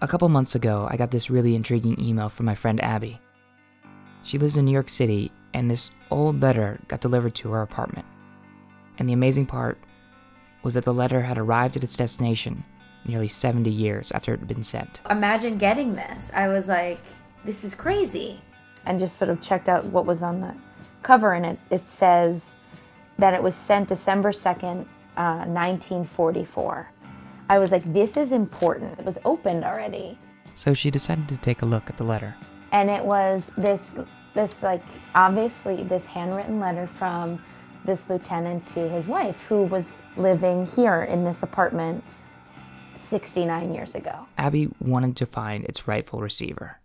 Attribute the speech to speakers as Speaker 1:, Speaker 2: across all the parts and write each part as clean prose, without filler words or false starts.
Speaker 1: A couple months ago, I got this really intriguing email from my friend Abby. She lives in New York City, and this old letter got delivered to her apartment. And the amazing part was that the letter had arrived at its destination nearly 70 years after it had been sent.
Speaker 2: Imagine getting this. I was like, this is crazy.
Speaker 3: And just sort of checked out what was on the cover, and it says that it was sent December 2nd, 1944. I was like, this is important. It was opened already.
Speaker 1: So she decided to take a look at the letter.
Speaker 3: And it was this like, obviously this handwritten letter from this lieutenant to his wife, who was living here in this apartment 69 years ago.
Speaker 1: Abby wanted to find its rightful receiver.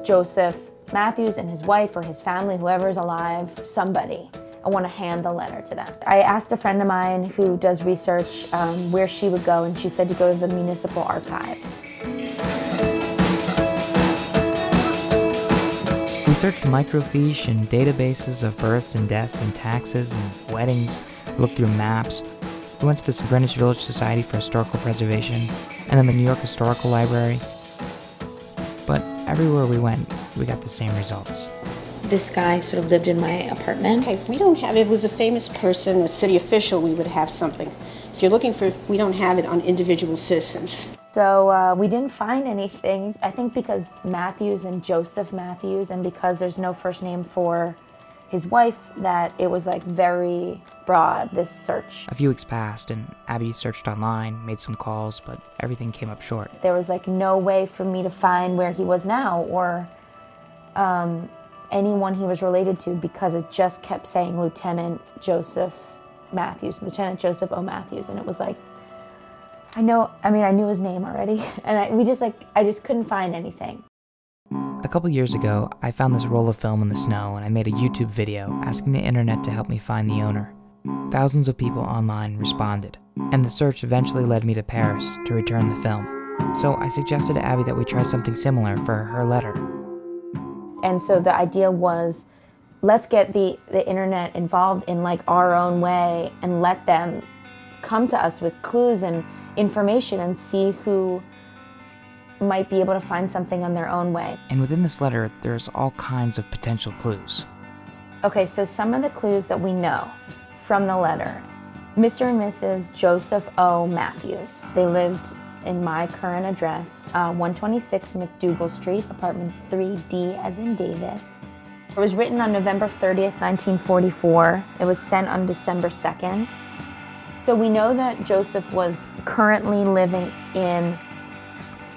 Speaker 3: Joseph Matthews and his wife or his family, whoever's alive, somebody. I want to hand the letter to them. I asked a friend of mine who does research where she would go, and she said to go to the municipal archives.
Speaker 1: We searched microfiche and databases of births and deaths and taxes and weddings. We looked through maps. We went to the Greenwich Village Society for Historical Preservation and then the New York Historical Library. But everywhere we went, we got the same results.
Speaker 2: This guy sort of lived in my apartment.
Speaker 4: Okay, we don't have, if it was a famous person, a city official, we would have something. If you're looking for, we don't have it on individual citizens.
Speaker 3: So we didn't find anything, I think because Matthews and Joseph Matthews, and because there's no first name for his wife, that it was like very broad, this search.
Speaker 1: A few weeks passed and Abby searched online, made some calls, but everything came up short.
Speaker 3: There was like no way for me to find where he was now or anyone he was related to, because it just kept saying Lieutenant Joseph Matthews, Lieutenant Joseph O. Matthews, and it was like, I knew his name already, and I just couldn't find anything.
Speaker 1: A couple years ago, I found this roll of film in the snow and I made a YouTube video asking the internet to help me find the owner. Thousands of people online responded, and the search eventually led me to Paris to return the film. So I suggested to Abby that we try something similar for her letter.
Speaker 3: And so the idea was, let's get the internet involved in like our own way and let them come to us with clues and information and see who might be able to find something on their own way.
Speaker 1: And within this letter, there's all kinds of potential clues.
Speaker 3: Okay, so some of the clues that we know from the letter. Mr. and Mrs. Joseph O. Matthews. They lived in my current address, 126 McDougal Street, apartment 3D as in David. It was written on November 30th, 1944. It was sent on December 2nd. So we know that Joseph was currently living in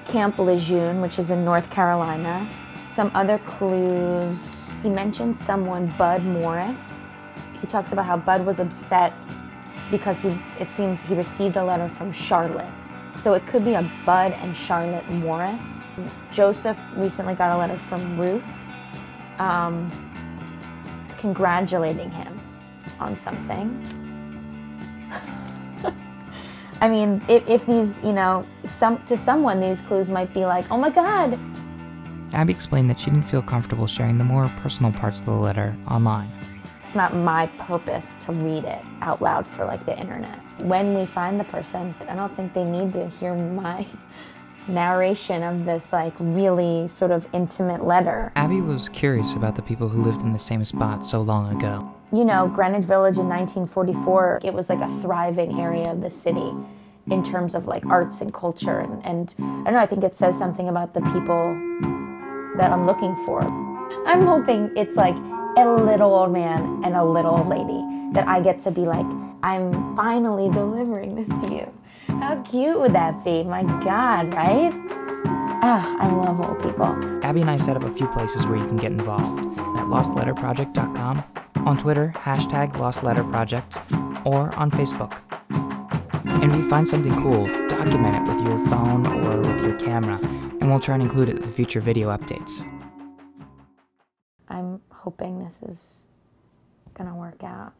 Speaker 3: Camp Lejeune, which is in North Carolina. Some other clues, he mentioned someone, Bud Morris. He talks about how Bud was upset because it seems he received a letter from Charlotte. So it could be a Bud and Charlotte Morris. Joseph recently got a letter from Ruth congratulating him on something. I mean, if these, to someone these clues might be like, oh my God.
Speaker 1: Abby explained that she didn't feel comfortable sharing the more personal parts of the letter online.
Speaker 3: It's not my purpose to read it out loud for like the internet. When we find the person, I don't think they need to hear my narration of this like really sort of intimate letter.
Speaker 1: Abby was curious about the people who lived in the same spot so long ago.
Speaker 3: You know, Greenwich Village in 1944, it was like a thriving area of the city in terms of like arts and culture. And I don't know, I think it says something about the people that I'm looking for. I'm hoping it's like a little old man and a little old lady that I get to be like, I'm finally delivering this to you. How cute would that be? My God, right? Ah, I love old people.
Speaker 1: Abby and I set up a few places where you can get involved. At lostletterproject.com, on Twitter, #lostletterproject, or on Facebook. And if you find something cool, document it with your phone or with your camera, and we'll try and include it in the future video updates.
Speaker 3: I'm hoping this is gonna work out.